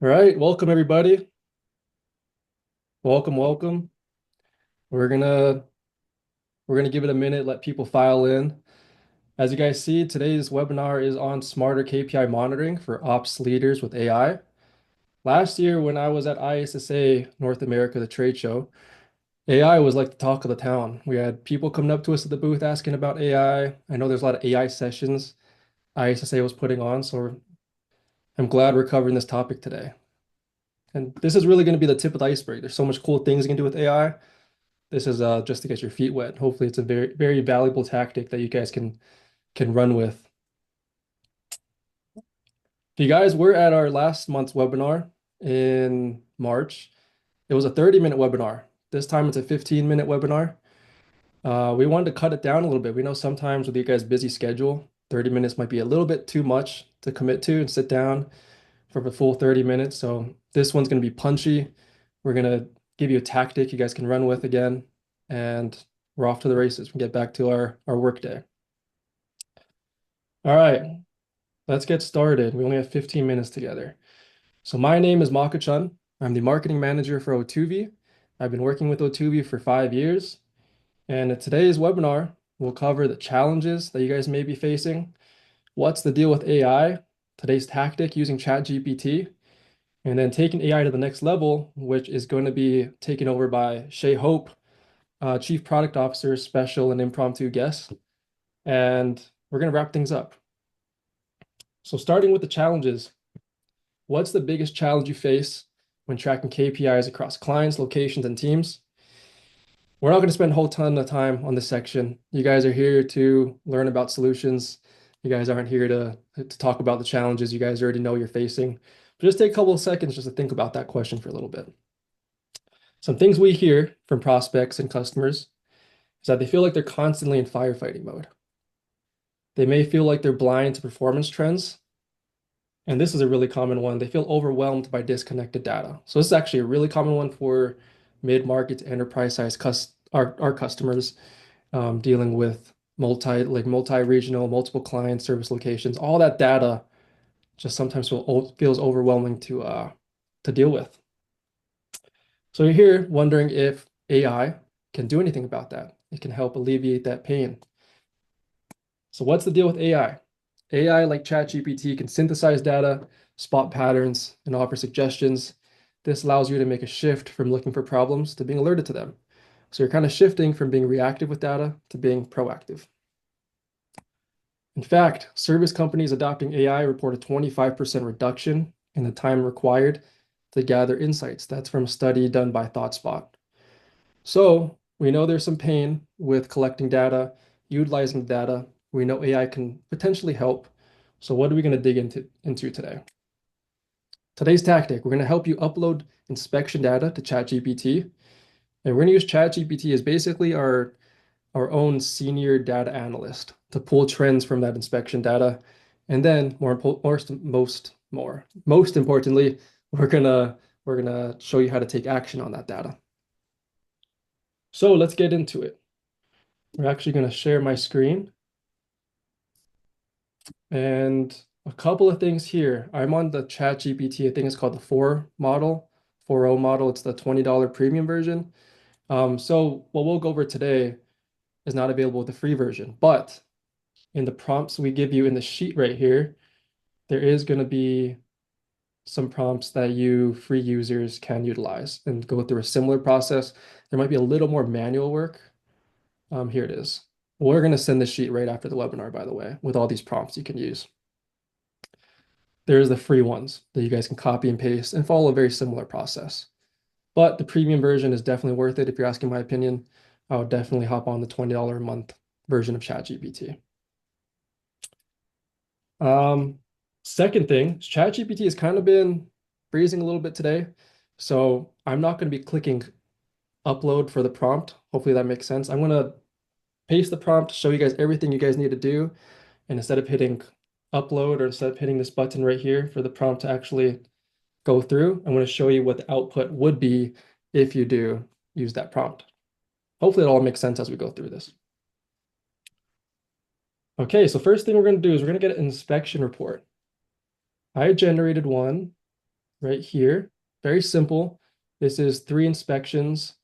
All right, welcome everybody. Welcome. We're gonna we're gonna give it a minute, let people file in. As you guys see, today's webinar is on smarter KPI monitoring for ops leaders with AI. Last year, when I was at ISSA North America, the trade show, AI was like the talk of the town. We had people coming up to us at the booth asking about AI. I know there's a lot of AI sessions ISSA was putting on, so I'm glad we're covering this topic today. And this is really going to be the tip of the iceberg. There's so much cool things you can do with AI. This is just to get your feet wet. Hopefully, it's a very valuable tactic that you guys can run with. If you guys were at our last month's webinar in March, it was a 30-minute webinar. This time it's a 15-minute webinar. We wanted to cut it down a little bit. We know sometimes with you guys' busy schedule, 30 minutes might be a little bit too much to commit to and sit down for the full 30 minutes. So this one's going to be punchy. We're going to give you a tactic you guys can run with again, and we're off to the races. We get back to our work day. All right, let's get started. We only have 15 minutes together. So my name is Maka-chan. I'm the marketing manager for Otuvy. I've been working with Otuvy for 5 years. And in today's webinar, we'll cover the challenges that you guys may be facing. What's the deal with AI? Today's tactic using ChatGPT, and then taking AI to the next level, which is going to be taken over by Shay Hope, Chief Product Officer, special and impromptu guest. And we're going to wrap things up. So starting with the challenges, what's the biggest challenge you face when tracking KPIs across clients, locations, and teams? We're not going to spend a whole ton of time on this section. You guys are here to learn about solutions. You guys aren't here to talk about the challenges you guys already know you're facing. But just take a couple of seconds just to think about that question for a little bit. Some things we hear from prospects and customers is that they feel like they're constantly in firefighting mode. They may feel like they're blind to performance trends. And this is a really common one. They feel overwhelmed by disconnected data. So this is actually a really common one for mid-market to enterprise size our customers dealing with multi-regional, multiple client service locations. All that data just sometimes feels overwhelming to deal with. So you're here wondering if AI can do anything about that. It can help alleviate that pain. So what's the deal with AI? AI, like ChatGPT, can synthesize data, spot patterns, and offer suggestions. This allows you to make a shift from looking for problems to being alerted to them. So you're kind of shifting from being reactive with data to being proactive. In fact, service companies adopting AI report a 25% reduction in the time required to gather insights. That's from a study done by ThoughtSpot. So we know there's some pain with collecting data, utilizing data. We know AI can potentially help. So what are we going to dig into today? Today's tactic, we're going to help you upload inspection data to ChatGPT. And we're going to use ChatGPT as basically our own senior data analyst to pull trends from that inspection data. And then most importantly, we're gonna show you how to take action on that data. So let's get into it. We're actually going to share my screen. And a couple of things here. I'm on the ChatGPT. I think it's called the 4 model, 4.0 model. It's the $20 premium version. So what we'll go over today is not available with the free version, but in the prompts we give you in the sheet right here, there is going to be some prompts that you free users can utilize and go through a similar process. There might be a little more manual work. Here it is. We're going to send this sheet right after the webinar, by the way, with all these prompts you can use. There's the free ones that you guys can copy and paste and follow a very similar process. But the premium version is definitely worth it. If you're asking my opinion, I would definitely hop on the $20 a month version of ChatGPT. Second thing, ChatGPT has kind of been freezing a little bit today. So I'm not going to be clicking upload for the prompt. Hopefully that makes sense. I'm going to paste the prompt, show you guys everything you guys need to do. And instead of hitting upload or instead of hitting this button right here for the prompt to actually go through, I'm going to show you what the output would be if you do use that prompt. Hopefully it all makes sense as we go through this. Okay, so first thing we're going to do is we're going to get an inspection report. I generated one right here. Very simple. This is 3 inspections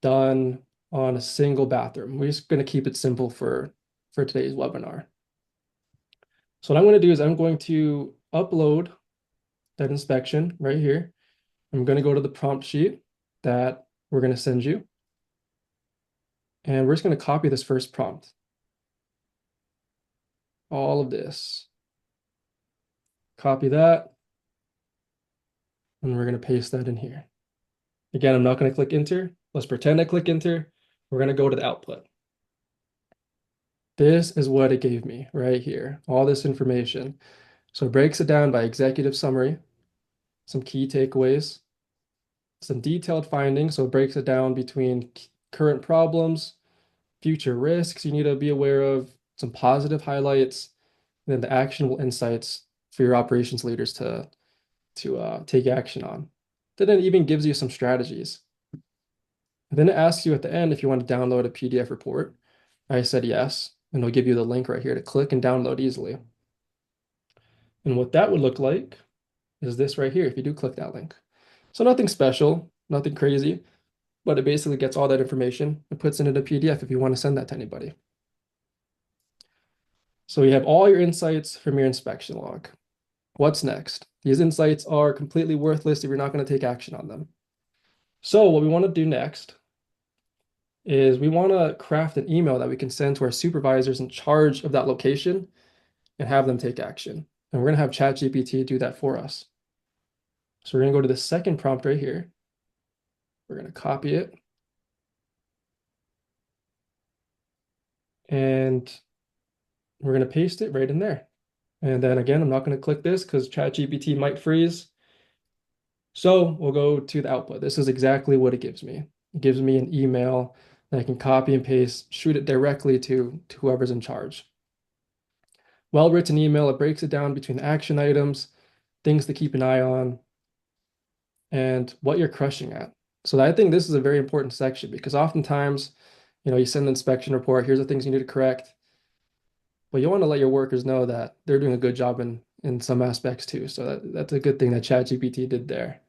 done on a single bathroom. We're just going to keep it simple for today's webinar. So what I'm going to do is I'm going to upload that inspection right here. I'm going to go to the prompt sheet that we're going to send you. And we're just going to copy this first prompt. All of this. Copy that. And we're going to paste that in here. Again, I'm not going to click enter. Let's pretend I click enter. We're going to go to the output. This is what it gave me right here, all this information. So it breaks it down by executive summary, some key takeaways, some detailed findings. So it breaks it down between current problems, future risks you need to be aware of, some positive highlights, and then the actionable insights for your operations leaders to take action on. Then it even gives you some strategies. And then it asks you at the end if you want to download a PDF report. I said yes, and it'll give you the link right here to click and download easily. And what that would look like is this right here if you do click that link. So nothing special, nothing crazy, but it basically gets all that information and puts it in a PDF if you want to send that to anybody. So you have all your insights from your inspection log. What's next? These insights are completely worthless if you're not going to take action on them. So what we want to do next is we want to craft an email that we can send to our supervisors in charge of that location and have them take action. And we're going to have ChatGPT do that for us. So we're going to go to the second prompt right here. We're going to copy it. And we're going to paste it right in there. And then again, I'm not going to click this because ChatGPT might freeze. So we'll go to the output. This is exactly what it gives me. It gives me an email that I can copy and paste, shoot it directly to whoever's in charge. Well-written email, it breaks it down between action items, things to keep an eye on, and what you're crushing at. So I think this is a very important section because oftentimes, you send an inspection report, here's the things you need to correct, but you want to let your workers know that they're doing a good job in some aspects too. So that's a good thing that ChatGPT did there.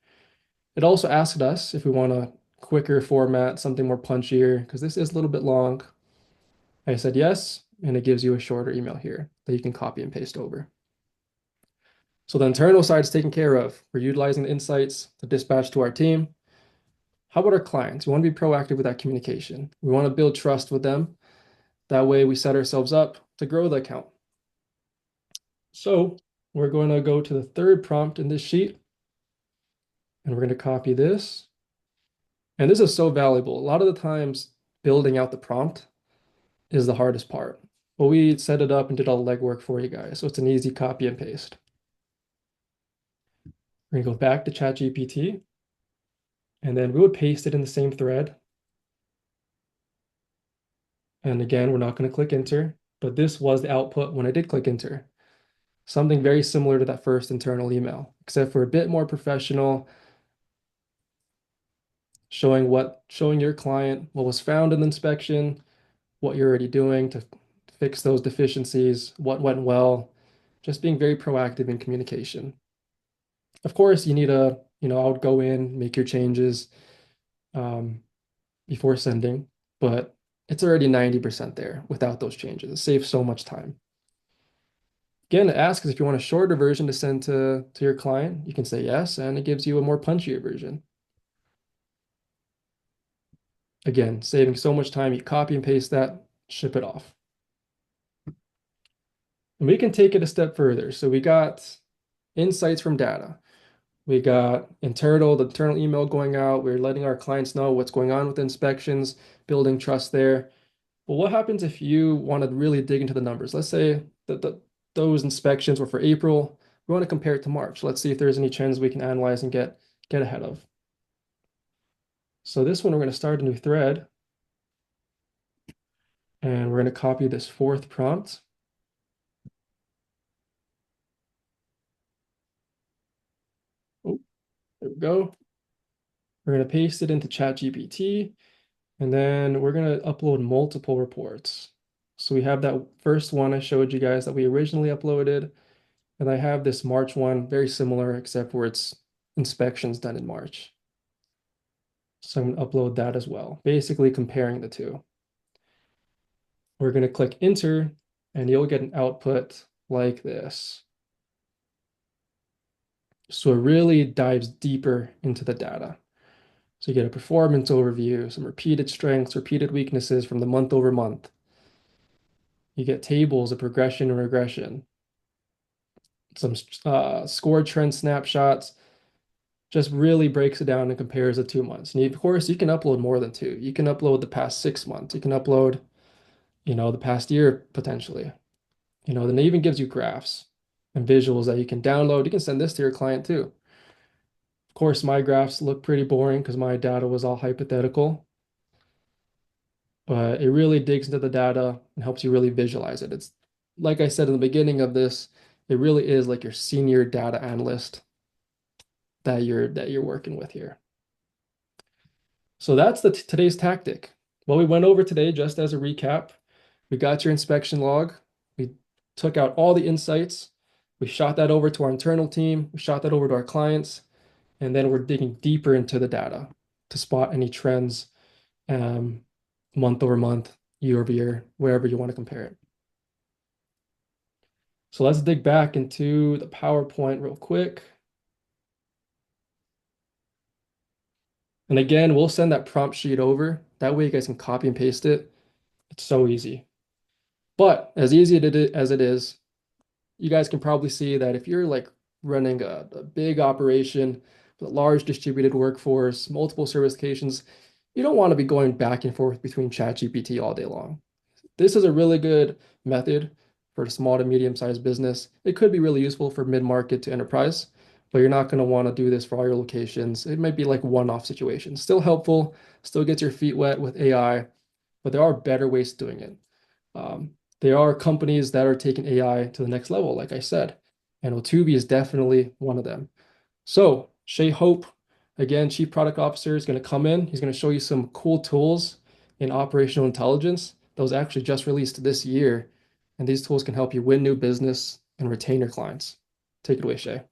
It also asked us if we want a quicker format, something more punchier, because this is a little bit long. I said yes, and it gives you a shorter email here that you can copy and paste over. So the internal side is taken care of. We're utilizing the insights to dispatch to our team. How about our clients? We want to be proactive with that communication. We want to build trust with them. That way we set ourselves up to grow the account. So we're going to go to the third prompt in this sheet, and we're going to copy this. And this is so valuable. A lot of the times, building out the prompt is the hardest part. But we set it up and did all the legwork for you guys. So it's an easy copy and paste. We're going to go back to ChatGPT, and then we would paste it in the same thread. And again, we're not going to click enter, but this was the output when I did click enter. Something very similar to that first internal email, except for a bit more professional, showing your client what was found in the inspection, what you're already doing to fix those deficiencies, what went well, just being very proactive in communication. Of course, you need I would go in, make your changes before sending, but it's already 90% there without those changes. It saves so much time. Again, it asks if you want a shorter version to send to your client, you can say yes, and it gives you a more punchier version. Again, saving so much time, you copy and paste that, ship it off. And we can take it a step further. So we got insights from data. We got the internal email going out. We're letting our clients know what's going on with inspections, building trust there. But what happens if you want to really dig into the numbers? Let's say that those inspections were for April. We want to compare it to March. Let's see if there's any trends we can analyze and get ahead of. So this one, we're going to start a new thread. And we're going to copy this fourth prompt. Oh, there we go. We're going to paste it into ChatGPT. And then we're going to upload multiple reports. So we have that first one I showed you guys that we originally uploaded. And I have this March one, very similar, except for it's inspections done in March. So I'm going to upload that as well, basically comparing the two. We're going to click enter and you'll get an output like this. So it really dives deeper into the data. So you get a performance overview, some repeated strengths, repeated weaknesses from the month over month. You get tables of progression and regression, some score trend snapshots, just really breaks it down and compares the 2 months. And of course, you can upload more than two. You can upload the past 6 months. You can upload, the past year potentially. Then it even gives you graphs and visuals that you can download. You can send this to your client too. Of course, my graphs look pretty boring because my data was all hypothetical, but it really digs into the data and helps you really visualize it. It's like I said in the beginning of this, it really is like your senior data analyst that you're working with here. So that's today's tactic. What we went over today, just as a recap, we got your inspection log. We took out all the insights. We shot that over to our internal team. We shot that over to our clients. And then we're digging deeper into the data to spot any trends um, month over month, year over year, wherever you want to compare it. So let's dig back into the PowerPoint real quick. And again, we'll send that prompt sheet over. That way you guys can copy and paste it. It's so easy. But as easy as it is, you guys can probably see that if you're like running a big operation with a large distributed workforce, multiple certifications, you don't want to be going back and forth between ChatGPT all day long. This is a really good method for a small to medium-sized business. It could be really useful for mid-market to enterprise, but you're not going to want to do this for all your locations. It might be like one-off situations. Still helpful, still gets your feet wet with AI, but there are better ways of doing it. There are companies that are taking AI to the next level, like I said, and Otuvy is definitely one of them. So Shay Hope, again, Chief Product Officer, is going to come in. He's going to show you some cool tools in operational intelligence that was actually just released this year. And these tools can help you win new business and retain your clients. Take it away, Shay.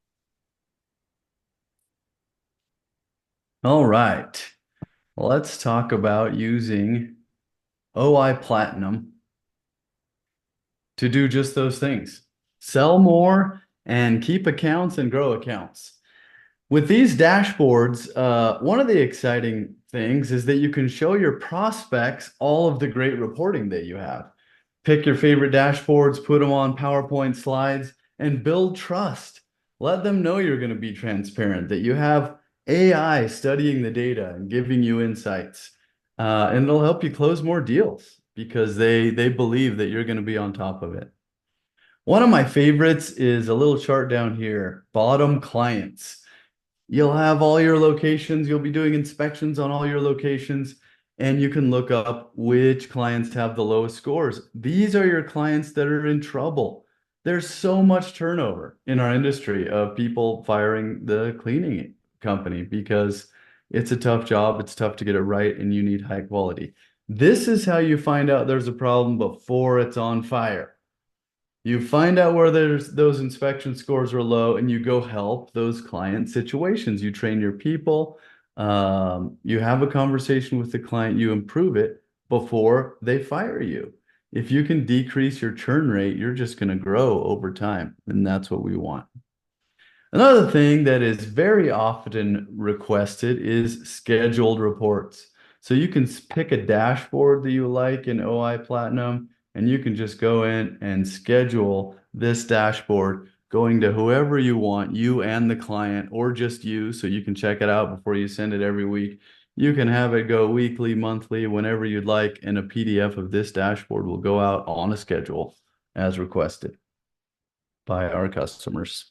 All right. Let's talk about using OI Platinum to do just those things. Sell more and keep accounts and grow accounts. With these dashboards, one of the exciting things is that you can show your prospects all of the great reporting that you have. Pick your favorite dashboards, put them on PowerPoint slides, and build trust. Let them know you're going to be transparent, that you have AI studying the data and giving you insights. And it'll help you close more deals because they believe that you're going to be on top of it. One of my favorites is a little chart down here, bottom clients. You'll have all your locations, you'll be doing inspections on all your locations, and you can look up which clients have the lowest scores. These are your clients that are in trouble. There's so much turnover in our industry of people firing the cleaning company because it's a tough job, it's tough to get it right, and you need high quality. This is how you find out there's a problem before it's on fire. You find out where those inspection scores are low and you go help those client situations. You train your people, you have a conversation with the client, you improve it before they fire you. If you can decrease your churn rate, you're just going to grow over time. And that's what we want. Another thing that is very often requested is scheduled reports. So you can pick a dashboard that you like in OI Platinum, and you can just go in and schedule this dashboard going to whoever you want, you and the client, or just you, so you can check it out before you send it every week. You can have it go weekly, monthly, whenever you'd like, and a PDF of this dashboard will go out on a schedule as requested by our customers.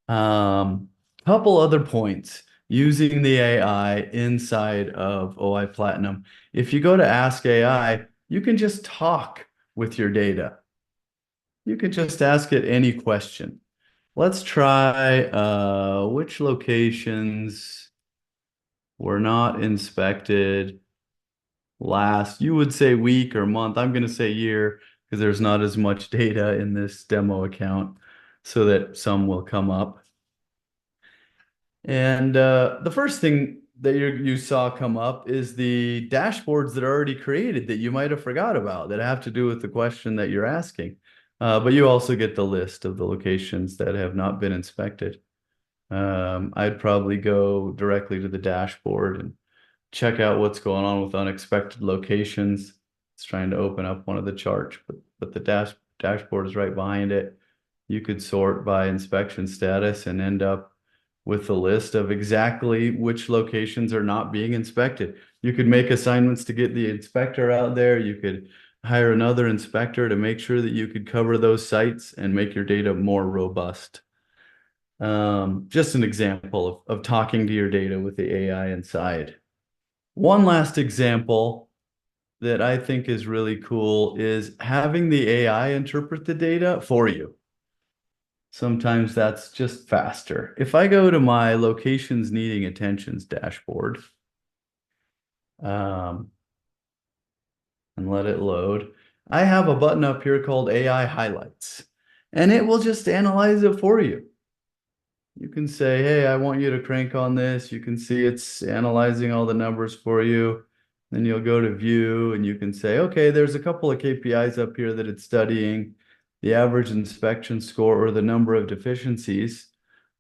Couple other points using the AI inside of OI Platinum. If you go to Ask AI, you can just talk with your data. You can just ask it any question. Let's try which locations were not inspected last, you would say week or month. I'm going to say year because there's not as much data in this demo account so that some will come up. And the first thing that you saw come up is the dashboards that are already created that you might have forgot about that have to do with the question that you're asking. But you also get the list of the locations that have not been inspected. I'd probably go directly to the dashboard and check out what's going on with unexpected locations. It's trying to open up one of the charts, but the dashboard is right behind it. You could sort by inspection status and end up with a list of exactly which locations are not being inspected. You could make assignments to get the inspector out there. You could hire another inspector to make sure that you could cover those sites and make your data more robust. Just an example of talking to your data with the AI inside. One last example that I think is really cool is having the AI interpret the data for you. Sometimes that's just faster. If I go to my locations needing attentions dashboard, um, and let it load, I have a button up here called AI highlights, and it will just analyze it for you. You can say, hey, I want you to crank on this. You can see it's analyzing all the numbers for you. Then you'll go to view and you can say, okay, there's a couple of KPIs up here that it's studying, the average inspection score or the number of deficiencies.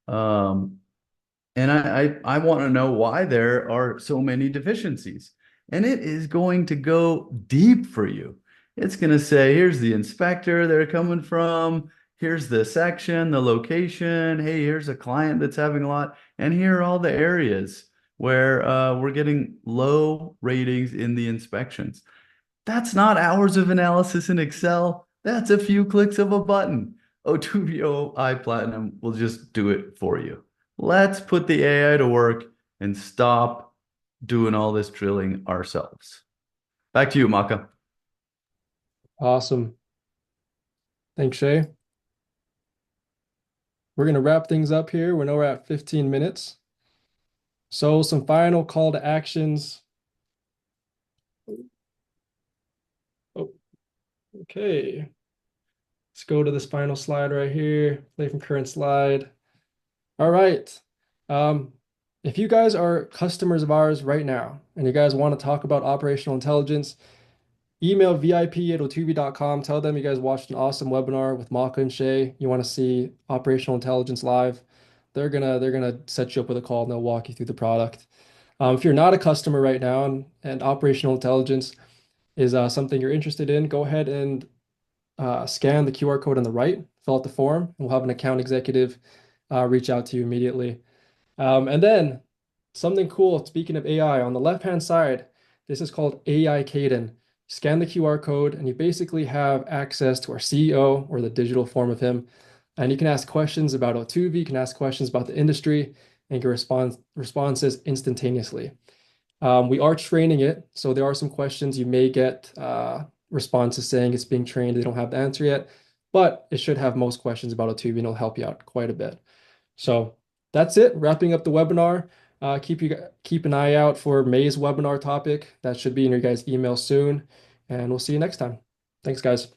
Um, and I want to know why there are so many deficiencies. And it is going to go deep for you. It's going to say, here's the inspector they're coming from. Here's the section, the location. Hey, here's a client that's having a lot. And here are all the areas where we're getting low ratings in the inspections. That's not hours of analysis in Excel. That's a few clicks of a button. Otuvy AI Platinum will just do it for you. Let's put the AI to work and stop doing all this drilling ourselves. Back to you, Maka. Awesome. Thanks, Shay. We're going to wrap things up here. We know we're at 15 minutes. So some final call to actions. Oh, okay. Let's go to this final slide right here. Play from current slide. All right. Um, if you guys are customers of ours right now and you guys want to talk about operational intelligence, email vip@otuvy.com. Tell them you guys watched an awesome webinar with Maka and Shay. You want to see operational intelligence live. They're gonna set you up with a call and they'll walk you through the product. If you're not a customer right now and operational intelligence is something you're interested in, go ahead and scan the QR code on the right, fill out the form, and we'll have an account executive reach out to you immediately. And then something cool, speaking of AI, on the left-hand side, this is called AI Caden. Scan the QR code, and you basically have access to our CEO or the digital form of him. And you can ask questions about Otuvy, you can ask questions about the industry, and get responses instantaneously. We are training it, so there are some questions you may get responses saying it's being trained, they don't have the answer yet, but it should have most questions about Otuvy and it'll help you out quite a bit. So that's it, wrapping up the webinar. Keep an eye out for May's webinar topic. That should be in your guys' email soon, and we'll see you next time. Thanks, guys.